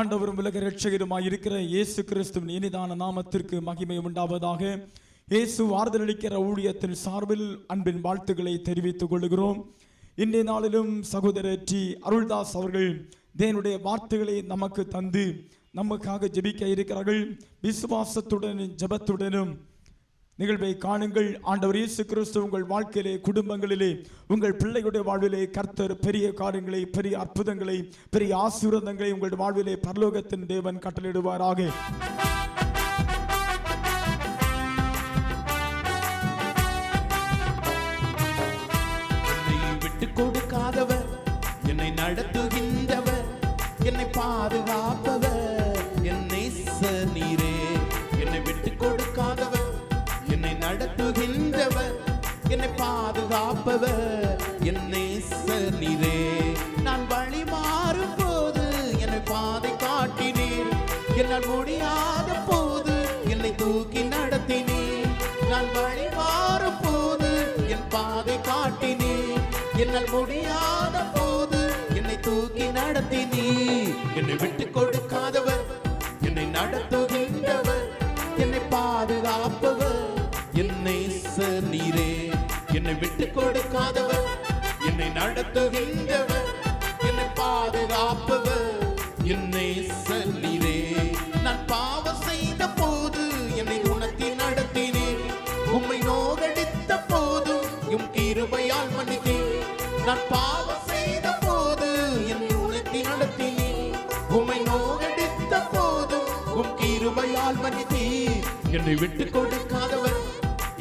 ஆண்டவரும் உலக இரட்சகருமாய் இருக்கிற இயேசு கிறிஸ்துவின் இனிதான நாமத்திற்கு மகிமை உண்டாவதாக. இயேசு ஆறுதலளிக்கிற ஊழியத்தின் சார்பில் அன்பின் வாழ்த்துக்களை தெரிவித்துக் கொள்கிறோம். இன்றைய நாளிலும் சகோதரர் டி அருள்தாஸ் அவர்கள் தேவனுடைய வார்த்தைகளை நமக்கு தந்து நமக்காக ஜெபிக்க இருக்கிறார்கள். விசுவாசத்துடனும் ஜெபத்துடனும் நிகழ்வை காணுங்கள். ஆண்டவர் இயேசு கிறிஸ்து உங்கள் வாழ்க்கையிலே, குடும்பங்களிலே, உங்கள் பிள்ளைகளுடைய வாழ்விலே கர்த்தர் பெரிய காரியங்களை, பெரிய அற்புதங்களை, பெரிய ஆசீர்வாதங்களை உங்கள் வாழ்விலே பரலோகத்தின் தேவன் கட்டளையிடுவாராக. என்னை விட்டு கொடுக்காதவர், என்னை நடத்துகின்றவர், என்னை பாதுகாப்பவர், என்னை நீரே. என்னை விட்டு கொடுக்காதவர், என்னை நடத்துகின்றவர், என்னை பாதுகாப்பவர், என்னை நீரே. நான் வழி மாறும் போது என்னை பாதை காட்டினீர், என்னால் முடியாத போது என்னை தூக்கி நடத்தினீர். நான் வழி மாறும் போது என் பாதை காட்டினீர், என்னால் முடியாத போது என்னை தூக்கி நடத்தினீர். என்னை விட்டு கொடுக்காதவர், என்னை நடத்துகின்றவர், என்னை பாதுகாப்பவர், என்னை நீரே. என்னை விட்டு கொடுக்காதவர், என்னை நடத்துகின்றவர், என்னை பாதுகாப்பவர், என்னை நீரே. நான் பாவம் செய்த போது என்னை உணர்த்தி நடத்தினீர், உம்மை நோகடித்த போது உம் கிருபையால் மன்னித்தீர். நான் பாவம் செய்த போது என்னை உணர்த்தி நடத்தினீர், உம்மை நோகடித்த போது உம் கிருபையால் மன்னித்தீர். என்னை விட்டு கொடுக்காதவர்,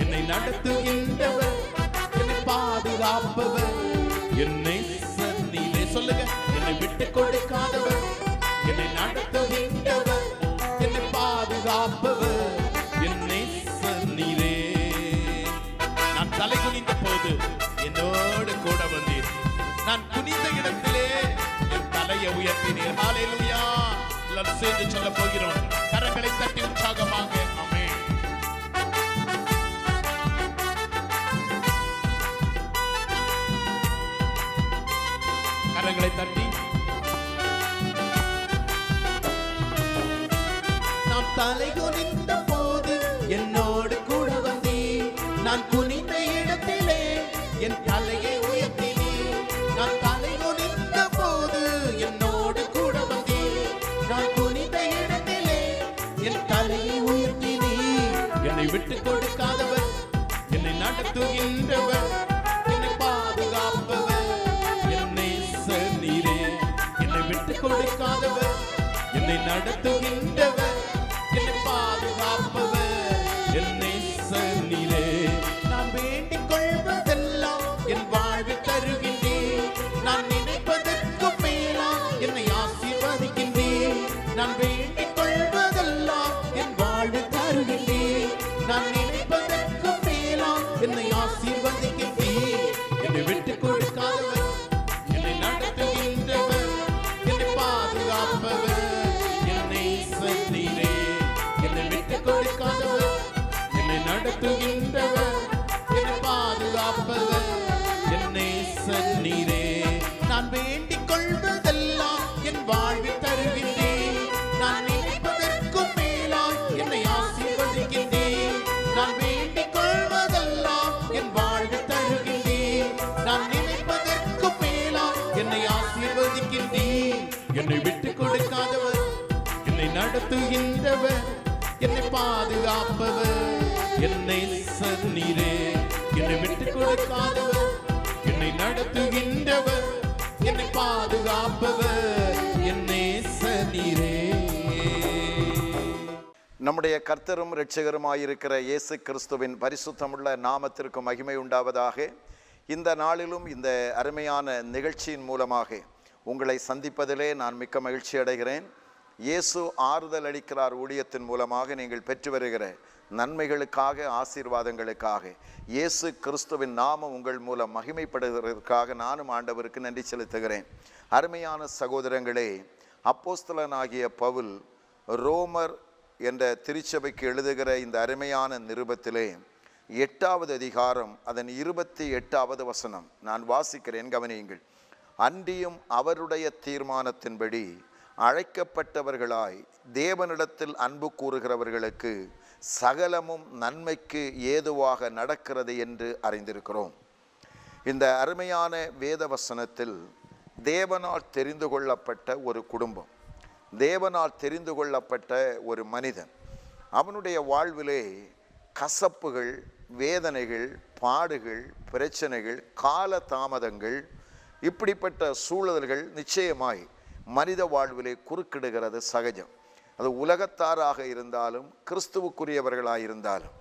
என்னை நடத்துகின்றவர், என்னை பாதுகாப்பவர், என்னை நீரே. சொல்லுங்க, என்னை விட்டு கொடுக்காதவர், என்னை நடத்துகின்றவர், என்னை பாதுகாப்பவர், என்னை நீரே. நான் தலை குனிந்த போது என்னோடு கூட வந்தீர், நான் குனிந்த இடத்திலே என் தலையை உயர்த்தினீர். ஹல்லேலூயா. எல்லாரும் சேர்ந்து சொல்ல போகிறோம். கரங்களை தட்டி உற்சாகமாக ஆமென். கரங்களை தட்டி. நாம் தலை குனிந்த போது என்னோடு கூட வந்தீர், நான் குனிந்த இடத்திலே என் தலையை உயர்த்தினீர். நான் தலை குனிந்த போது என்னோடு கூட வந்தீர், நான் குனிந்த இடத்திலே என் தலையை உயர்த்தினீர். என்னை விட்டு கொடுக்காதவர், என்னை நடத்துகின்றவர், என்னை பாதுகாப்பவர், என்னை நீரே. என்னை விட்டு கொடுக்காதவர், என்னை நடத்துகின்றவர், என்னை பாதுகாப்பவர், என்னை நீரே. நான் வேண்டிக் கொள்வதெல்லாம் என் வாழ்வில் தருகின்றேன், நான் நினைப்பதற்கு மேலா என்னை ஆசீர்வதிக்கின்றேன். நான் வேண்டிக் கொள்வதெல்லாம் என் வாழ்வில் தருகின்றேன், நான் நினைப்பதற்கு மேலா என்னை ஆசீர்வதிக்கின்றேன். என்னை விட்டு கொடுக்காதவர், என்னை நடத்துகின்றவர், என்னை பாதுகாப்பவர், என்னை நீரே. என்னை விட்டு கொடுக்காதவர், என்னை நடத்துகின்றவர், என்னை பாதுகாப்பவர், என்னை நீரே. நான் வேண்டிக் கொள்வதெல்லாம் என் வாழ்வில் தருகின்றேன், நான் நினைப்பதற்கும் மேலாய் என்னை ஆசீர்வதிக்கின்றேன். நான் வேண்டிக் கொள்வதெல்லாம் என் வாழ்வில் தருகின்றேன், நான் நினைப்பதற்கும் மேலாய் என்னை ஆசீர்வதிக்கின்றேன். என்னை விட்டு கொடுக்காதவர், என்னை நடத்துகின்றவர், என்னை பாதுகாப்பவர், என்னை நீரே. என்னை விட்டு கொடுக்காதவர், என்னை நடத்துகின்றவர், என்னை பாதுகாப்பவர், என்னை நீரே. நம்முடைய கர்த்தரும் இரட்சகருமாயிருக்கிற இயேசு கிறிஸ்துவின் பரிசுத்தமுள்ள நாமத்திற்கு மகிமை உண்டாவதாக. இந்த நாளிலும் இந்த அருமையான நிகழ்ச்சியின் மூலமாக உங்களை சந்திப்பதிலே நான் மிக்க மகிழ்ச்சி அடைகிறேன். இயேசு ஆறுதல் அளிக்கிறார் ஊழியத்தின் மூலமாக நீங்கள் பெற்று வருகிற நன்மைகளுக்காக, ஆசீர்வாதங்களுக்காக, இயேசு கிறிஸ்துவின் நாமம் உங்கள் மூலம் மகிமைப்படுவதற்காக நானும் ஆண்டவருக்கு நன்றி செலுத்துகிறேன். அருமையான சகோதரங்களே, அப்போஸ்தலனாகிய பவுல் ரோமர் என்ற திருச்சபைக்கு எழுதுகிற இந்த அருமையான நிருபத்திலே 8வது அதிகாரம் அதன் 28வது வசனம் நான் வாசிக்கிறேன், கவனியுங்கள். அன்றியும் அவருடைய தீர்மானத்தின்படி அழைக்கப்பட்டவர்களாய் தேவனிடத்தில் அன்பு கூறுகிறவர்களுக்கு சகலமும் நன்மைக்கு ஏதுவாக நடக்கிறது என்று அறிந்திருக்கிறோம். இந்த அருமையான வேத வசனத்தில் தேவனால் தெரிந்து கொள்ளப்பட்ட ஒரு குடும்பம், தேவனால் தெரிந்து கொள்ளப்பட்ட ஒரு மனிதன், அவனுடைய வாழ்விலே கசப்புகள், வேதனைகள், பாடுகள், பிரச்சனைகள், கால தாமதங்கள், இப்படிப்பட்ட சூழல்கள் நிச்சயமாய் மனித வாழ்விலே குறுக்கிடுகிறது சகஜம். அது உலகத்தாராக இருந்தாலும் கிறிஸ்துவுக்குரியவர்களாக இருந்தாலும்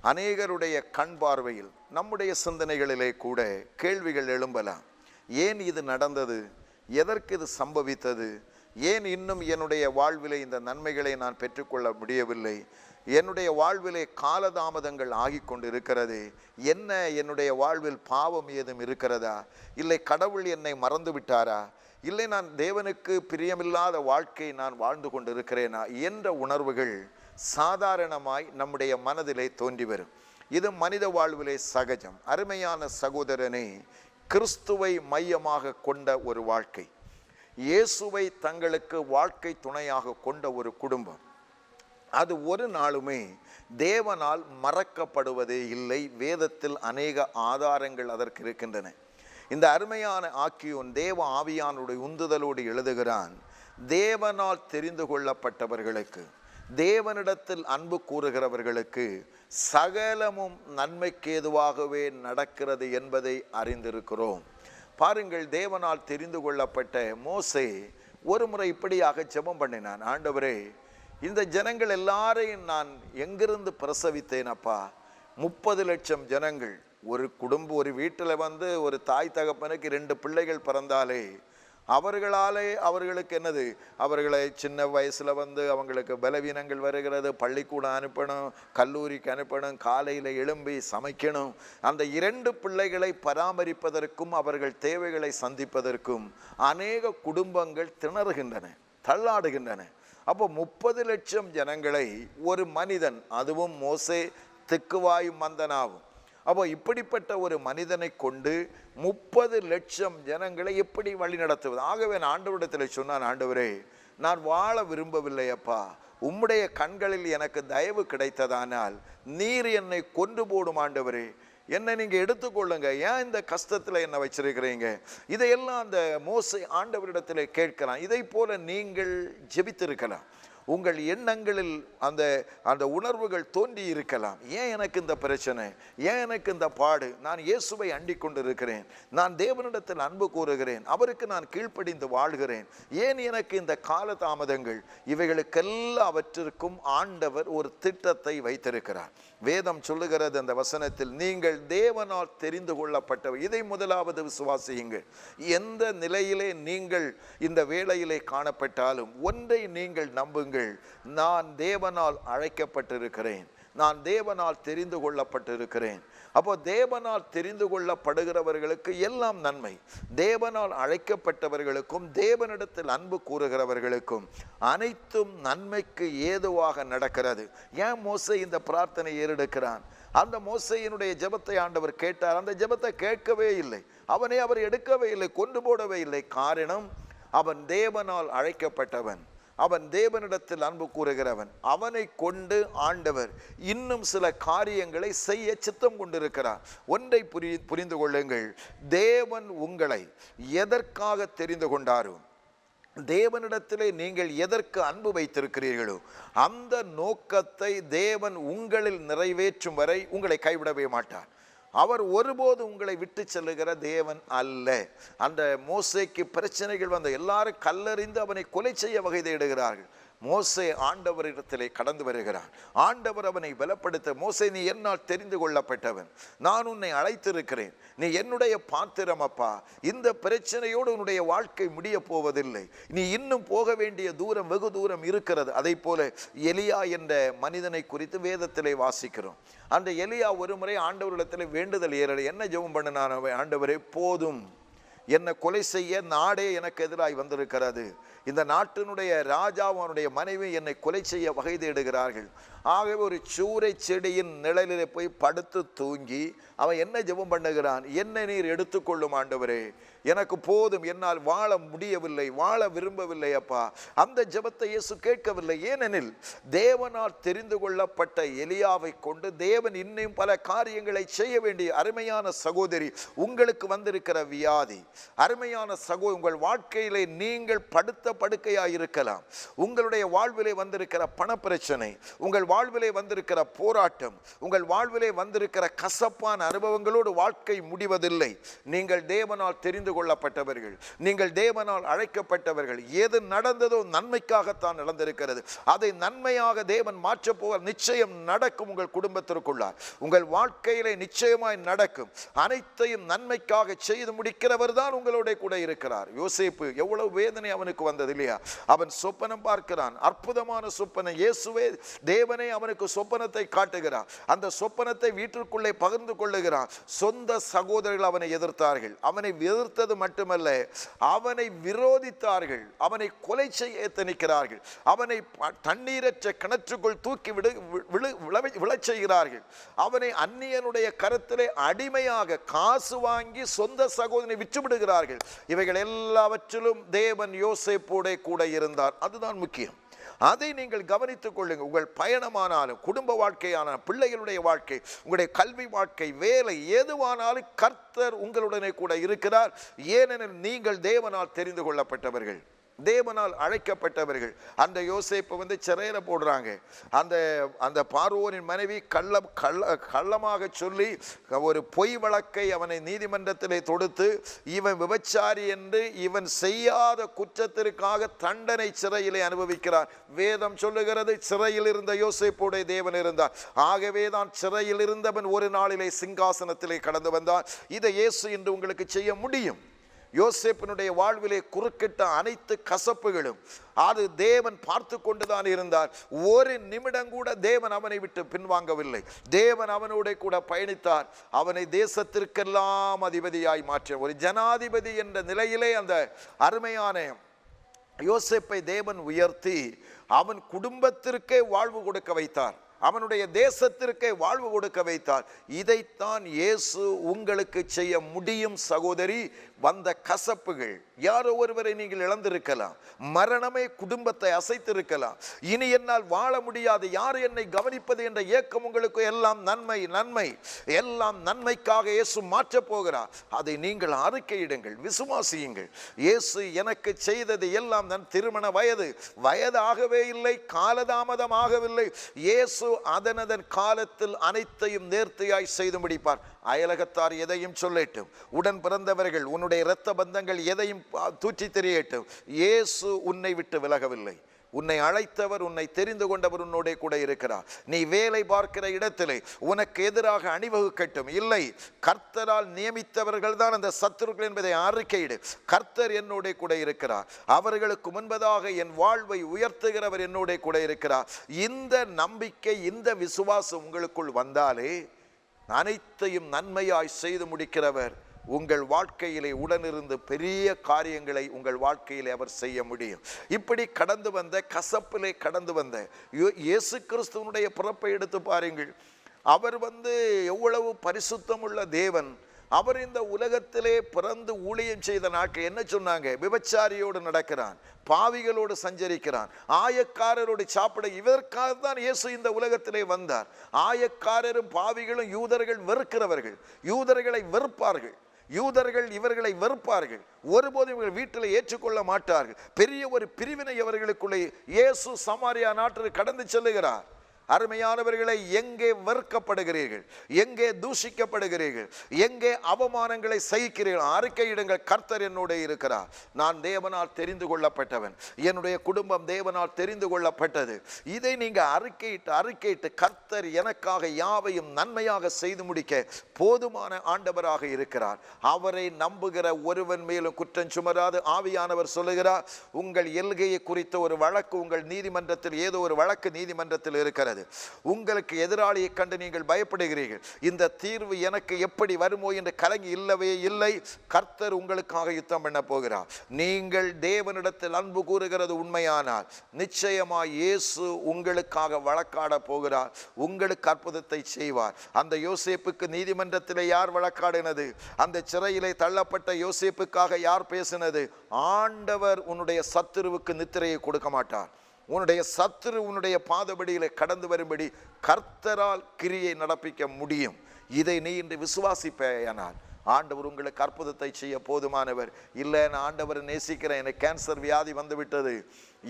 அநேகருடைய கண் பார்வையில் நம்முடைய சிந்தனைகளிலே கூட கேள்விகள் எழும்பலாம். ஏன் இது நடந்தது? எதற்கு இது சம்பவித்தது? ஏன் இன்னும் என்னுடைய வாழ்விலே இந்த நன்மைகளை நான் பெற்றுக்கொள்ள முடியவில்லை? என்னுடைய வாழ்விலே காலதாமதங்கள் ஆகி கொண்டு இருக்கிறது. என்ன என்னுடைய வாழ்வில் பாவம் ஏதும் இருக்கிறதா? இல்லை கடவுள் என்னை மறந்து விட்டாரா? இல்லை நான் தேவனுக்கு பிரியமில்லாத வாழ்க்கை நான் வாழ்ந்து கொண்டு இருக்கிறேனா என்ற உணர்வுகள் சாதாரணமாய் நம்முடைய மனதிலே தோன்றி வரும். இது மனித வாழ்விலே சகஜம். அருமையான சகோதரனே, கிறிஸ்துவை மையமாக கொண்ட ஒரு வாழ்க்கை, இயேசுவை தங்களுக்கு வாழ்க்கை துணையாக கொண்ட ஒரு குடும்பம், அது ஒரு நாளுமே தேவனால் மறக்கப்படுவதே இல்லை. வேதத்தில் அநேக ஆதாரங்கள் அதற்கு இருக்கின்றன. இந்த அருமையான ஆக்கியோன் தேவ ஆவியானுடைய உந்துதலோடு எழுதுகிறான், தேவனால் தெரிந்து கொள்ளப்பட்டவர்களுக்கு, தேவனிடத்தில் அன்பு கூறுகிறவர்களுக்கு சகலமும் நன்மைக்கேதுவாகவே நடக்கிறது என்பதை அறிந்திருக்கிறோம். பாருங்கள், தேவனால் தெரிந்து கொள்ளப்பட்ட மோசே ஒரு முறை இப்படியாக ஜெபம் பண்ணினான், ஆண்டவரே, இந்த ஜனங்கள் எல்லாரையும் நான் எங்கிருந்து பிரசவித்தேன் அப்பா? 30 லட்சம் ஜனங்கள், ஒரு குடும்பம், ஒரு வீட்டில் ஒரு தாய் தகப்பனுக்கு 2 பிள்ளைகள் பிறந்தாலே அவர்களாலே அவர்களுக்கு என்னது, அவர்களை சின்ன வயசில் அவங்களுக்கு பலவீனங்கள் வருகிறது, பள்ளிக்கூடம் அனுப்பணும், கல்லூரிக்கு அனுப்பணும், காலையில் எழும்பி சமைக்கணும். அந்த 2 பிள்ளைகளை பராமரிப்பதற்கும் அவர்கள் தேவைகளை சந்திப்பதற்கும் அநேக குடும்பங்கள் திணறுகின்றன, தள்ளாடுகின்றன. அப்போ 30 லட்சம் ஜனங்களை ஒரு மனிதன், அதுவும் மோசே திக்குவாயும் மந்தனாவும், அப்போ இப்படிப்பட்ட ஒரு மனிதனை கொண்டு 30 லட்சம் ஜனங்களை எப்படி வழி நடத்துவது? ஆகவே நான் ஆண்டவரிடத்தில் சொன்னான், ஆண்டவரே, நான் வாழ விரும்பவில்லை அப்பா, உம்முடைய கண்களில் எனக்கு தயவு கிடைத்ததானால் நீர் என்னை கொண்டு போடும் ஆண்டவரே, என்னை நீங்கள் எடுத்துக்கொள்ளுங்க, ஏன் இந்த கஷ்டத்தில் என்னை வச்சிருக்கிறீங்க? இதையெல்லாம் அந்த மோசே ஆண்டவரிடத்தில் கேட்கலாம். இதை போல நீங்கள் ஜெபித்திருக்கலாம். உங்கள் எண்ணங்களில் அந்த உணர்வுகள் தோன்றி இருக்கலாம். ஏன் எனக்கு இந்த பிரச்சனை? ஏன் எனக்கு இந்த பாடு? நான் இயேசுவை அண்டிக் கொண்டிருக்கிறேன், நான் தேவனிடத்தில் அன்பு கூறுகிறேன், அவருக்கு நான் கீழ்ப்படிந்து வாழ்கிறேன், ஏன் எனக்கு இந்த கால தாமதங்கள்? இவைகளுக்கெல்லாவற்றிற்கும் ஆண்டவர் ஒரு திட்டத்தை வைத்திருக்கிறார். வேதம் சொல்லுகிறது அந்த வசனத்தில், நீங்கள் தேவனால் தெரிந்து கொள்ளப்பட்டவர். இதை முதலாவது விசுவாசியுங்கள். எந்த நிலையிலே நீங்கள் இந்த வேளையிலே காணப்பட்டாலும் ஒன்றை நீங்கள் நம்புங்கள், நான் தேவனால் அழைக்கப்பட்டிருக்கிறேன், நான் தேவனால் தெரிந்து கொள்ளப்பட்டிருக்கிறேன். அப்போ தேவனால் தெரிந்து கொள்ளப்படுகிறவர்களுக்கு எல்லாம் நன்மை, தேவனால் அழைக்கப்பட்டவர்களுக்கும் தேவனிடத்தில் அன்பு கூறுகிறவர்களுக்கும் அனைத்தும் நன்மைக்கு ஏதுவாக நடக்கிறது. ஏன் மோசே இந்த பிரார்த்தனை ஏறெடுக்கிறான்? அந்த மோசேயினுடைய ஜெபத்தை ஆண்டவர் கேட்டார். அந்த ஜெபத்தை கேட்கவே இல்லை, அவர் எடுக்கவே இல்லை, கொண்டு போடவே இல்லை. காரணம், அவன் தேவனால் அழைக்கப்பட்டவன், அவன் தேவனிடத்தில் அன்பு கூறுகிறவன். அவனை கொண்டு ஆண்டவர் இன்னும் சில காரியங்களை செய்ய சித்தம் கொண்டிருக்கிறார். ஒன்றை புரிந்து கொள்ளுங்கள், தேவன் உங்களை எதற்காக தெரிந்து கொண்டாரோ, தேவனிடத்திலே நீங்கள் எதற்கு அன்பு வைத்திருக்கிறீர்களோ அந்த நோக்கத்தை தேவன் உங்களில் நிறைவேற்றும் வரை உங்களை கைவிடவே மாட்டார். அவர் ஒருபோது உங்களை விட்டு செல்லுகிற தேவன் அல்ல. அந்த மோசேக்கு பிரச்சனைகள் எல்லாரும் கல்லறிந்து அவனை கொலை செய்ய வகை தேடுகிறார்கள். மோசே ஆண்டவரிடத்திலே கடந்து வருகிறான். ஆண்டவர் அவனை பலப்படுத்த, மோசே, நீ என்னால் தெரிந்து கொள்ளப்பட்டவன், நான் உன்னை அழைத்திருக்கிறேன், நீ என்னுடைய பாத்திரம் அப்பா. இந்த பிரச்சனையோடு உன்னுடைய வாழ்க்கை முடிய போவதில்லை, நீ இன்னும் போக வேண்டிய தூரம் வெகு தூரம் இருக்கிறது. அதை போல எலியா என்ற மனிதனை குறித்து வேதத்திலே வாசிக்கிறோம். அந்த எலியா ஒரு முறை ஆண்டவரிடத்தில் வேண்டுதல் ஏறலை. என்ன ஜெபம் பண்ணினான்? ஆண்டவரே, போதும், என்னை கொலை செய்ய நாடே எனக்கு எதிராய் வந்திருக்கிறது, இந்த நாட்டினுடைய ராஜாவும் அவனுடைய மனைவி என்னை கொலை செய்ய வகை தேடுகிறார்கள். ஆகவே ஒரு சூறை செடியின் நிழலிலே போய் படுத்து தூங்கி அவன் என்ன ஜெபம் பண்ணுகிறான்? என்னை நீர் எடுத்துக்கொள்ளும் ஆண்டவரே, எனக்கு போதும், என்னால் வாழ முடியவில்லை, வாழ விரும்பவில்லை அப்பா. அந்த ஜெபத்தை இயேசு கேட்கவில்லை. ஏனெனில் தேவனால் தெரிந்து கொள்ளப்பட்ட எலியாவை கொண்டு தேவன் இன்னும் பல காரியங்களை செய்ய வேண்டிய அருமையான சகோதரி, உங்களுக்கு வந்திருக்கிற வியாதி, அருமையான சகோதரி, உங்கள் வாழ்க்கையிலே நீங்கள் படுத்த படுக்கையாக இருக்கலாம். உங்களுடைய வாழ்விலே வந்திருக்கிற பண பிரச்சனை, உங்கள் வாழ்விலே வந்திருக்கிற போராட்டம், உங்கள் வாழ்விலே வந்திருக்கிற கசப்பான அனுபவங்களோடு வாழ்க்கை முடிவதில்லை. நீங்கள் தேவனால் தெரிந்து கொள்ளப்பட்டவர்கள், நீங்கள் தேவனால் அழைக்கப்பட்டவர்கள். எது நடந்ததோ நன்மைக்காகத்தான் நடந்திருக்கிறது. அதை நன்மையாக தேவன் மாற்றப் போவார். நிச்சயம் நடக்கும். உங்கள் குடும்பத்திற்குள்ளார், உங்கள் வாழ்க்கையிலே நிச்சயமாய் நடக்கும். அனைத்தையும் நன்மைக்காக செய்து முடிக்கிறவர் தான் உங்களோட கூட இருக்கிறார். யோசேப்பு எவ்வளவு வேதனை அவனுக்கு வந்தது இல்லையா? அவன் சொப்பனம் பார்க்கிறான், அற்புதமான சொப்பனம். இயேசுவே தேவனே அவனுக்கு சொப்பனத்தை காட்டுகிறார். அந்த சொப்பனத்தை வீட்டிற்குள்ளே பகிர்ந்து கொள்ளுகிறான். சொந்த சகோதரர்கள் அவனை எதிர்த்தார்கள். அவனை எதிர்த்தது மட்டுமல்ல, அவனை விரோதித்தார்கள். அவனை கொலை செய்ய எத்தனிக்கிறார்கள். அவனை தண்ணீரற்ற கிணற்றுக்குள் தூக்கி விழச் செய்கிறார்கள். அவனை அந்நியனுடைய கரத்திலே அடிமையாக காசு வாங்கி சொந்த சகோதரனை விற்று விடுகிறார்கள். இவைகள் எல்லாவற்றிலும் தேவன் யோசேப்போட கூட இருந்தார். அதுதான் முக்கியம். அதை நீங்கள் கவனித்துக் கொள்ளுங்கள். உங்கள் பயணமானாலும், குடும்ப வாழ்க்கையானாலும், பிள்ளைகளுடைய வாழ்க்கை, உங்களுடைய கல்வி வாழ்க்கை, வேலை, எதுவானாலும் கர்த்தர் உங்களுடனே கூட இருக்கிறார். ஏனெனில் நீங்கள் தேவனால் தெரிந்து கொள்ளப்பட்டவர்கள், தேவனால் அழைக்கப்பட்டவர்கள். அந்த யோசேப்பை சிறையில் போடுறாங்க. அந்த பார்வோனின் மனைவி கள்ளமாக சொல்லி ஒரு பொய் வழக்கை அவனை நீதிமன்றத்திலே தொடுத்து, இவன் விபச்சாரி என்று இவன் செய்யாத குற்றத்திற்காக தண்டனை சிறையிலே அனுபவிக்கிறார். வேதம் சொல்லுகிறது, சிறையில் இருந்த யோசேப்போட தேவன் இருந்தார். ஆகவே தான் சிறையில் இருந்தவன் ஒரு நாளிலே சிங்காசனத்திலே கடந்து வந்தார். இதை இயேசு இன்று உங்களுக்கு செய்ய முடியும். யோசேப்பினுடைய வாழ்விலே குறுக்கிட்ட அனைத்து கசப்புகளும் அது தேவன் பார்த்து கொண்டுதான் இருந்தார். ஒரு நிமிடம் கூட தேவன் அவனை விட்டு பின்வாங்கவில்லை. தேவன் அவனோட கூட பயணித்தார். அவனை தேசத்திற்கெல்லாம் அதிபதியாய் மாற்ற, ஒரு ஜனாதிபதி என்ற நிலையிலே அந்த அருமையான யோசேப்பை தேவன் உயர்த்தி அவன் குடும்பத்திற்கே வாழ்வு கொடுக்க வைத்தார். அவனுடைய தேசத்திற்கே வாழ்வு கொடுக்க வைத்தார். இதைத்தான் இயேசு உங்களுக்கு செய்ய முடியும் சகோதரி. வந்த கசப்புகள், யாரோ ஒருவரை நீங்கள் இழந்திருக்கலாம். மரணமே குடும்பத்தை அசைத்திருக்கலாம். இனி என்னால் வாழ முடியாது, யார் என்னை கவனிப்பது என்ற ஏக்கம் உங்களுக்கு, எல்லாம் நன்மை நன்மை, எல்லாம் நன்மைக்காக இயேசு மாற்றப் போகிறார். அதை நீங்கள் அறிக்கையிடுங்கள், விசுவாசியுங்கள். இயேசு எனக்கு செய்தது எல்லாம், நான் திருமண வயதாகவே இல்லை, காலதாமதம் ஆகவில்லை. இயேசு அதனதன் காலத்தில் அனைத்தையும் நேர்த்தியாய் செய்து முடிப்பார். அயலகத்தார் எதையும் சொல்லட்டும், உடன் பிறந்தவர்கள், உன்னுடைய இரத்த பந்தங்கள் எதையும் தூற்றி தெரியட்டும், இயேசு உன்னை விட்டு விலகவில்லை. உன்னை அழைத்தவர், உன்னை தெரிந்து கொண்டவர் உன்னோட கூட இருக்கிறார். நீ வேலை பார்க்கிற இடத்திலே உனக்கு எதிராக அணிவகுக்கட்டும், இல்லை, கர்த்தரால் நியமித்தவர்கள் தான் அந்த சத்துருக்கள் என்பதை அறிக்கையிடு. கர்த்தர் என்னோட கூட இருக்கிறார். அவர்களுக்கு முன்பதாக என் வாழ்வை உயர்த்துகிறவர் என்னோட கூட இருக்கிறார். இந்த நம்பிக்கை, இந்த விசுவாசம் உங்களுக்குள் வந்தாலே அனைத்தையும் நன்மையாய் செய்து முடிக்கிறவர் உங்கள் வாழ்க்கையிலே உடனிருந்து பெரிய காரியங்களை உங்கள் வாழ்க்கையிலே அவர் செய்ய முடியும். இப்படி கடந்து வந்த, கசப்பிலே கடந்து வந்த இயேசு கிறிஸ்துவனுடைய பிறப்பை எடுத்து பாருங்கள். அவர் எவ்வளவு பரிசுத்தமுள்ள தேவன். அவர் இந்த உலகத்திலே பிறந்து ஊழியம் செய்த நாட்கள் என்ன சொன்னாங்க? விபச்சாரியோடு நடக்கிறான், பாவிகளோடு சஞ்சரிக்கிறான், ஆயக்காரரோடு சாப்பிட. இதற்காக தான் இயேசு இந்த உலகத்திலே வந்தார். ஆயக்காரரும் பாவிகளும் யூதர்கள் வெறுக்கிறவர்கள், யூதர்களை வெறுப்பார்கள். யூதர்கள் இவர்களை வெறுப்பார்கள். ஒருபோதும் இவர்கள் வீட்டில் ஏற்றுக்கொள்ள மாட்டார்கள். பெரிய ஒரு பிரிவினை அவர்களுக்குள்ளே. இயேசு சமாரியா நாட்டில் கடந்து செல்லுகிறார். அருமையானவர்களை, எங்கே வெறுக்கப்படுகிறீர்கள், எங்கே தூஷிக்கப்படுகிறீர்கள், எங்கே அவமானங்களை சகிக்கிறீர்கள், அறிக்கையிடுங்கள், கர்த்தர் என்னோட இருக்கிறார். நான் தேவனால் தெரிந்து கொள்ளப்பட்டவன், என்னுடைய குடும்பம் தேவனால் தெரிந்து கொள்ளப்பட்டது. இதை நீங்க அறிக்கையிட்டு கர்த்தர் எனக்காக யாவையும் நன்மையாக செய்து முடிக்க போதுமான ஆண்டவராக இருக்கிறார். அவரை நம்புகிற ஒருவன் மேலும் குற்றம் சுமராது. ஆவியானவர் சொல்லுகிறார், உங்கள் எல்கையை குறித்த ஒரு வழக்கு உங்கள் நீதிமன்றத்தில், ஏதோ ஒரு வழக்கு நீதிமன்றத்தில் இருக்கிறது. இருக்கிறது. உங்களுக்கு எதிராளியை கண்டு நீங்கள் பயப்படுகிறீர்கள். இந்த தீர்வு எனக்கு எப்படி வருமோ என்று கலங்கி இல்லவே இல்லை. கர்த்தர் உங்களுக்காக யுத்தம் பண்ண போகிறார். நீங்கள் தேவனிடத்தில் அன்பு கூறுகிறது உண்மையானால் நிச்சயமாய் இயேசு உங்களுக்காக வழக்காட போகிறார். உங்களுக்கு அற்புதத்தை செய்வார். அந்த யோசேப்புக்கு நீதிமன்றத்திலே யார் வழக்காடினது? அந்த சிறையிலே தள்ளப்பட்ட யோசேப்புக்காக யார் பேசினது? ஆண்டவர் உன்னுடைய சத்துருவுக்கு நித்திரையை கொடுக்க மாட்டார். உன்னுடைய சத்துரு உன்னுடைய பாதபடியிலே கடந்து வரும்படி கர்த்தரால் கிரியை நடப்பிக்க முடியும். இதை நீ இன்று விசுவாசிப்பேயானால் ஆண்டவர் உங்களுக்கு அற்புதத்தை செய்ய போதுமானவர். இல்லை, நான் ஆண்டவரை நேசிக்கிறேன், எனக்கு கேன்சர் வியாதி வந்து விட்டது,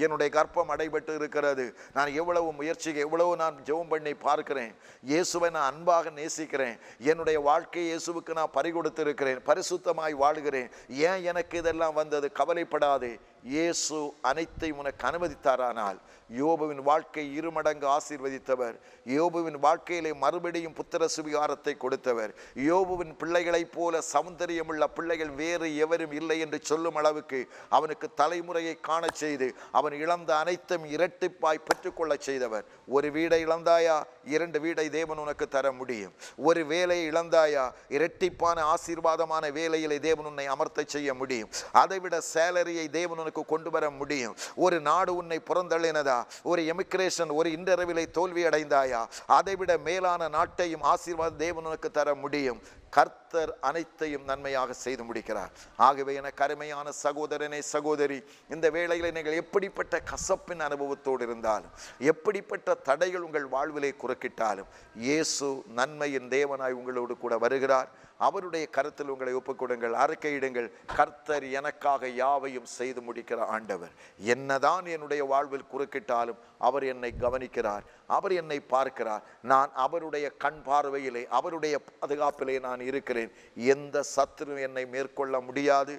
என்னுடைய கர்ப்பம் அடைபட்டு இருக்கிறது, நான் எவ்வளவு முயற்சிக்கு எவ்வளவு நான் ஜெபம் பண்ணி பார்க்கிறேன், இயேசுவை நான் அன்பாக நேசிக்கிறேன், என்னுடைய வாழ்க்கையை இயேசுவுக்கு நான் பறிகொடுத்து இருக்கிறேன், பரிசுத்தமாய் வாழுகிறேன், ஏன் எனக்கு இதெல்லாம் வந்தது? கவலைப்படாதே, இயேசு அனைத்தையும் உனக்கு அனுமதித்தாரானால் யோபுவின் வாழ்க்கை இருமடங்கு ஆசீர்வதித்தவர். யோபுவின் வாழ்க்கையிலே மறுபடியும் புத்திர சுவிகாரத்தை கொடுத்தவர். யோபுவின் பிள்ளைகளைப் போல சௌந்தரியமுள்ள பிள்ளைகள் வேறு எவரும் இல்லை என்று சொல்லும் அளவுக்கு அவனுக்கு தலைமுறையை காண செய்து அவன் இழந்த அனைத்தும் இரட்டிப்பாய் பெற்றுக்கொள்ள செய்தவர். ஒரு வீடை இழந்தாயா? 2 வீடை தேவன் உனக்கு தர முடியும். ஒரு வேலையை இழந்தாயா? இரட்டிப்பான ஆசீர்வாதமான வேலையிலே தேவன் உன்னை அமர்த்த செய்ய முடியும். அதைவிட சேலரியை தேவன் உனக்கு கொண்டு வர முடியும். ஒரு நாடு உன்னை புறந்தள்ளினதா? ஒரு எமிகிரேஷன், ஒரு இன்டர்வியூலை தோல்வி அடைந்தாயா? அதைவிட மேலான நாட்டையும் ஆசீர்வாதம் தேவன் உனக்கு தர முடியும். கர்த்தர் அனைத்தையும் நன்மையாக செய்து முடிக்கிறார். ஆகவே எனக்கு அருமையான சகோதரனே, சகோதரி, இந்த வேளையில் நீங்கள் எப்படிப்பட்ட கசப்பின் அனுபவத்தோடு இருந்தாலும், எப்படிப்பட்ட தடைகள் உங்கள் வாழ்விலே குறுக்கிட்டாலும், இயேசு நன்மையின் தேவனாய் உங்களோடு கூட வருகிறார். அவருடைய கருத்தில் உங்களை ஒப்புக்கொடுங்கள், அறிக்கையிடுங்கள். கர்த்தர் எனக்காக யாவையும் செய்து முடிக்கிற ஆண்டவர். என்னதான் என்னுடைய வாழ்வில் குறுக்கிட்டாலும் அவர் என்னை கவனிக்கிறார், அவர் என்னை பார்க்கிறார். நான் அவருடைய கண் பார்வையிலே, அவருடைய பாதுகாப்பிலே நான் இருக்கிறேன். எந்த சத்துரும் என்னை மேற்கொள்ள முடியாது,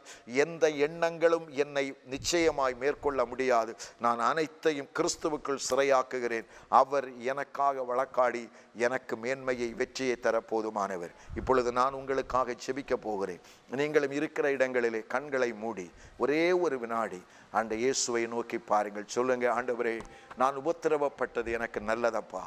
எந்த எண்ணங்களும் என்னை நிச்சயமாய் மேற்கொள்ள முடியாது. நான் அனைத்தையும் கிறிஸ்துவுக்குள் சிறையாக்குகிறேன். அவர் எனக்காக வழக்காடி எனக்கு மேன்மையை, வெற்றியை தர போதுமானவர். இப்பொழுது நான் உங்களுக்காக செபிக்க போகிறேன். நீங்களும் இருக்கிற இடங்களிலே கண்களை மூடி ஒரே ஒரு வினாடி ஆண்ட இயேசுவை நோக்கி பாருங்கள். சொல்லுங்க, ஆண்டவரே, நான் உபத்திரவப்பட்டது எனக்கு நல்லதப்பா.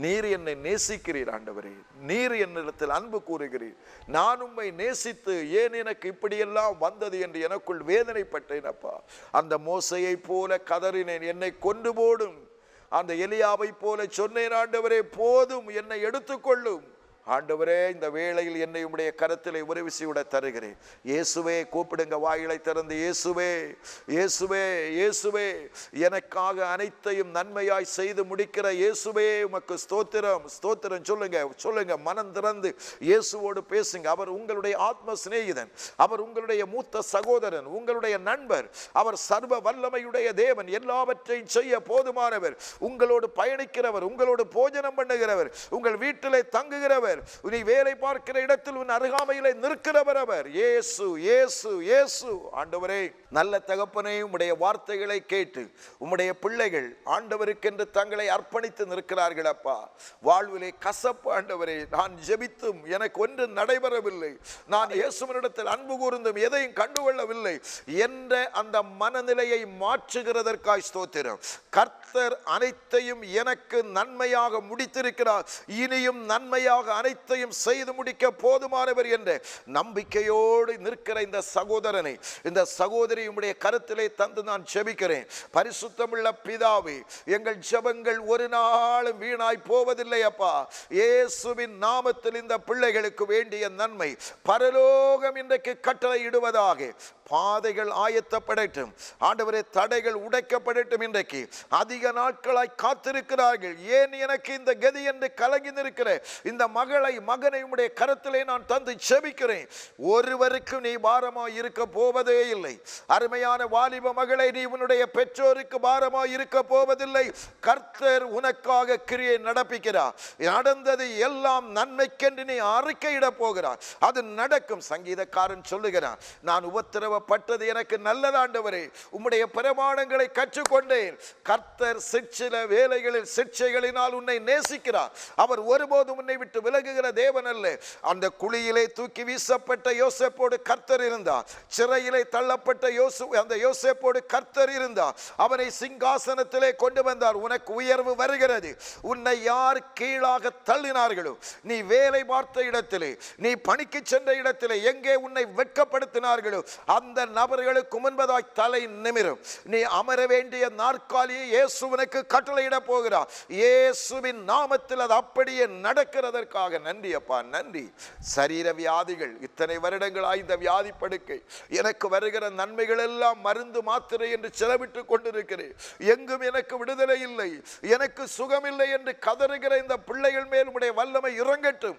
நீர் என்னை நேசிக்கிறீர் ஆண்டவரே, நீர் என்னிடத்தில் அன்பு கூறுகிறீர். நான் உம்மை நேசித்து ஏன் எனக்கு இப்படியெல்லாம் வந்தது என்று எனக்குள் வேதனைப்பட்டேன் அப்பா. அந்த மோசையை போல கதறினேன், என்னை கொண்டு போடும். அந்த எலியாவை போல சொன்னேன், ஆண்டவரே போதும், என்னை எடுத்துக்கொள்ளும். ஆண்டவரே, இந்த வேளையில் என்னை உம்முடைய கரத்திலே ஒரு விசியுட தருகிறேன். இயேசுவே, கூப்பிடுங்க, வாயிலை திறந்து, இயேசுவே, இயேசுவே, இயேசுவே, எனக்காக அனைத்தையும் நன்மையாய் செய்து முடிக்கிற இயேசுவே, உமக்கு ஸ்தோத்திரம், ஸ்தோத்திரம். சொல்லுங்க, சொல்லுங்க, மனம் திறந்து இயேசுவோடு பேசுங்க. அவர் உங்களுடைய ஆத்ம சிநேகிதன், அவர் உங்களுடைய மூத்த சகோதரன், உங்களுடைய நண்பர். அவர் சர்வ வல்லமையுடைய தேவன், எல்லாவற்றையும் செய்ய போதுமானவர், உங்களோடு பயணிக்கிறவர், உங்களோடு போஜனம் பண்ணுகிறவர், உங்கள் வீட்டிலே தங்குகிறவர், நீ வேலை பார்க்கிற இடத்தில் உன் அருகாமையிலே நிற்கிறவர் அவர். இயேசு, இயேசு, இயேசு. ஆண்டவரே, நல்ல தகப்பனே, உம்முடைய வார்த்தைகளை கேட்டு உம்முடைய பிள்ளைகள் ஆண்டவருக்கென்று தங்களை அர்ப்பணித்து நிற்கிறார்கள் அப்பா. வாழ்விலே கசப்பு ஆண்டவரே, நான் ஜெபித்தும் எனக்கு ஒன்று நடைபெறவில்லை, நான் இயேசுவினிடத்தில் அன்பு கூர்ந்தும் எதையும் கண்டுகொள்ளவில்லை என்ற அந்த மனநிலையை மாற்றுகிறதற்காய் ஸ்தோத்திரம். கர்த்தர் அனைத்தையும் எனக்கு நன்மையாக முடித்திருக்கிறார், இனியும் நன்மையாக அனைத்தையும் செய்து முடிக்க போதுமானவர் என்ற நம்பிக்கையோடு நிற்கிற இந்த சகோதரனை, இந்த சகோதரி உம்முடைய கருத்திலே தந்து நான் ஜெபிக்கிறேன். பரிசுத்தமுள்ள பிதாவே, எங்கள் ஜெபங்கள் ஒரு நாளும் வீணாய் போவதில்லை அப்பா. இயேசுவின் நாமத்தில் இந்த பிள்ளைகளுக்கு வேண்டிய நன்மை பரலோகம் இன்றைக்கு கட்டளையிடுவதாக. பாதைகள் ஆயத்தப்படட்டும் ஆண்டவரே, தடைகள் உடைக்கப்படட்டும். இன்றைக்கு அதிக நாட்களாய் காத்திருக்கிறார்கள், ஏன் எனக்கு இந்த கதி என்று கலங்கி நிற்கிற இந்த மகனை உம்முடைய கரத்திலே நான் தந்து ஜெபிக்கிறேன். ஒருவருக்கும் நீ பாரமாய் இருக்க போவதே இல்லை. அருமையான வாலிப மகளை, நீ உன்னுடைய பெற்றோருக்கு பாரமாய் இருக்க போவதில்லை. கர்த்தர் உனக்காக கிரியை நடப்பிக்கிறார். நடந்தது எல்லாம் நன்மைக்கென்று நீ அறிக்கையிட போகிறார், அது நடக்கும். சங்கீதக்காரன் சொல்லுகிறான், நான் உபத்திரவ பட்டது எனக்கு நல்லது ஆண்டவரே. உம்முடைய பிரமாணங்களை கற்றுக்கொண்டேன். கர்த்தர் சிற்சில வேலைகளில் சிற்சைகளினால் உன்னை நேசிக்கிறார். அவர் ஒருபோதும் உன்னை விட்டு விலகுகிற தேவன் அல்ல. அந்த குழியிலே தூக்கி வீசப்பட்ட யோசேப்போடு கர்த்தர் இருந்தார். சிறையிலே தள்ளப்பட்ட அந்த யோசேப்போடு கர்த்தர் இருந்தார். அவனை சிங்காசனத்திலே கொண்டு வந்தார். உனக்கு உயர்வு வருகிறது. உன்னை யார் கீழாக தள்ளினார்களோ, நீ வேலை பார்த்த இடத்திலே, நீ பணிக்கு சென்ற இடத்திலே எங்கே உன்னை வெட்கப்படுத்தினார்களோ அந்த நபர்களுக்கு முன்பதாய் தலை நிமிரும். நீ அமர வேண்டிய நாற்காலியை இயேசு உனக்கு கட்டளையிட போகிறார். இயேசுவின் நாமத்தில் அது அப்படியே நடக்கிறதற்காக நன்றி அப்பா, நன்றி. சரீர வியாதிகள், இத்தனை வருடங்களாய் இந்த வியாதி படுக்கை, எனக்கு வருகிற நன்மைகள் எல்லாம் மருந்து மாத்திரை என்று செலவிட்டு கொண்டிருக்கிறேன். எங்கும் எனக்கு விடுதலை இல்லை, எனக்கு சுகமில்லை என்று கதறுகிற இந்த பிள்ளைகள் மேல் உடைய வல்லமை இறங்கட்டும்.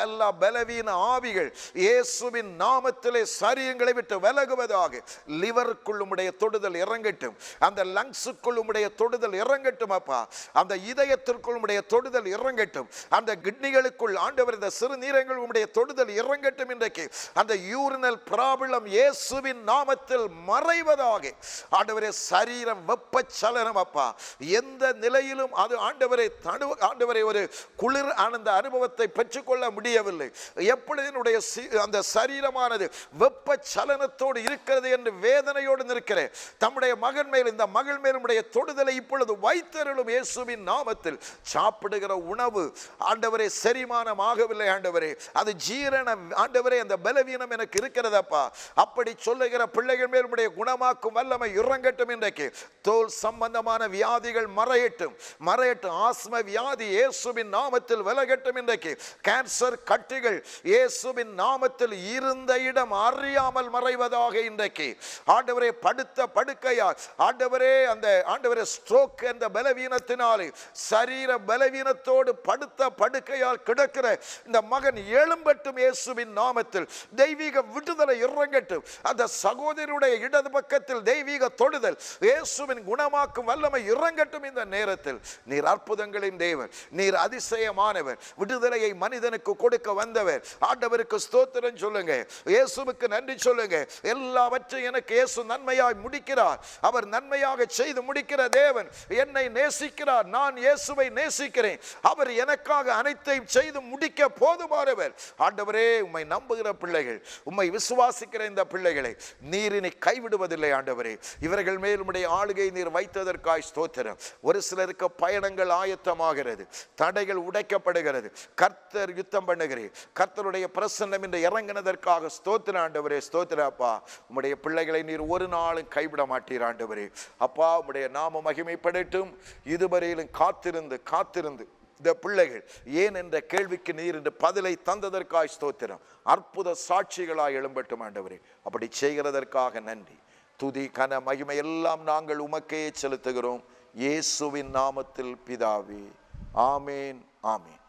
எல்லா பலவீன ஆவிகள் இயேசுவின் நாமத்திலே சரீரங்களை விட்டு விலகுவதாக. லிவருக்குள் உம்முடைய தொடுதல் இறங்கட்டும். அந்த லங்ஸுக்குள் உம்முடைய தொடுதல் இறங்கட்டும் அப்பா. அந்த இதயத்திற்குள் உம்முடைய தொடுதல் இறங்கட்டும். அந்த கிட்னிகளுக்குள் ஆண்டவர் இந்த சிறுநீரகங்கள் உம்முடைய தொடுதல் இறங்கட்டும். இன்றைக்கு அந்த யூரினல் ப்ராப்ளம் இயேசுவின் நாமத்தில் மறைவதாக. ஆண்டவரே, சரீரம் வெப்பச்சலனம் அப்பா, எந்த நிலையிலும் அது ஆண்டவரே ஒரு குளிர் ஆனந்த அனுபவத்தை பெற்றுக்கொள்ள முடியவில்லை. எப்பொழுது என்னுடைய அந்த சரீரமானது வெப்பச்சலனத்தோடு இருக்கிறது என்று வேதனையோடு நிற்கிறேன். தம்முடைய மகன் மேல், இந்த மகள் மேல் உடைய தொடுதலை இப்பொழுது வைத்தருளும் இயேசுவின் நாமத்தில். சாப்பிடுகிற உணவு ஆண்டவரே செரிமானம் ஆகவில்லை ஆண்டவரே, அது ஜீரணம் ஆண்டவரே, அந்த பலவீனம் எனக்கு இருக்கிறதப்பா. அப்படி சொல்லுகிற பிள்ளைகள் மேல் உடைய குணமாக்கும் வல்லமை இறங்கட்டும். இன்றைக்கு தோல் சம்பந்தமான வியாதிகள் மறையட்டும், மறையட்டும். ஆஸ்ம வியாதி இயேசுவின் நாமத்தில் விலகட்டும். இன்றைக்கு கேன்சர் கட்டிகள் இயேசுவின் நாமத்தில் இருந்த இடம் அறியாமல் மறைவதாக. இன்றைக்கு ஆண்டவரே, படுத்த படுக்கையால் ஆண்டவரே, அந்த ஆண்டவரே ஸ்ட்ரோக் என்ற பலவீனத்தினாலே சரீர பலவீனத்தோடு படுத்த படுக்கையால் கிடக்கிற இந்த மகன் எழும்பட்டும் இயேசுவின் நாமத்தில். தெய்வீக விடுதலை இறங்கட்டும். அந்த சகோதரருடைய இடது பக்கத்தில் தெய்வீக தொடுதல் இயேசுவின் குணமாக்கும் வல்லமை இறங்கட்டும். இந்த நேரத்தில் நீர் அற்புதங்களின் தேவன், நீர் அதிசயமானவர், விடுதலையை மனிதனுக்கு கொடுக்க வந்தவர். ஆண்டவருக்கு ஸ்தோத்திரம் சொல்லுங்க, இயேசுவுக்கு நன்றி சொல்லுங்க. எல்லாவற்றையும் எனக்கு இயேசு நன்மையாய் முடிக்கிறார். அவர் நன்மையாக செய்து முடிக்கிற தேவன். என்னை நேசிக்கிறார், நான் இயேசுவை நேசிக்கிறேன். அவர் எனக்காக அனைத்தையும் செய்து முடிக்க போதுமானவர். ஆண்டவரே, உம்மை நம்புகிற பிள்ளைகள், உம்மை விசுவாசிக்கிற இந்த பிள்ளைகளை நீர் இனி கைவிடுவதில்லை ஆண்டவரே. இவர்கள் மேல் உம்முடைய ஆளுகை நீர் வைத்ததற்காய் ஸ்தோத்திரம். ஒரு சிலருக்கு பயணங்கள் ஆயத்தமாகிறது, தடைகள் உடைக்கப்படுகிறது. கர்த்தர் யுத்தம் பண்ணுகிறேன். கர்த்தருடைய பிரசன்னம் என்று இறங்கினதற்காக ஸ்தோத்திரம் ஆண்டவரே, ஸ்தோத்திரம் அப்பா. உம்முடைய பிள்ளைகளை நீர் ஒரு நாளும் கைவிட மாட்டீர் ஆண்டவரே. அப்பா, உம்முடைய நாம மகிமைப்படட்டும். இதுவரையிலும் காத்திருந்து காத்திருந்து இந்த பிள்ளைகள் ஏன் என்ற கேள்விக்கு நீர் என்று பதிலை தந்ததற்காய் ஸ்தோத்திரம். அற்புத சாட்சிகளாய் எழும்பட்டும் ஆண்டவரே. அப்படி செய்கிறதற்காக நன்றி. துதி கன மகிமை எல்லாம் நாங்கள் உமக்கே செலுத்துகிறோம். இயேசுவின் நாமத்தில் பிதாவே, ஆமேன், ஆமேன்.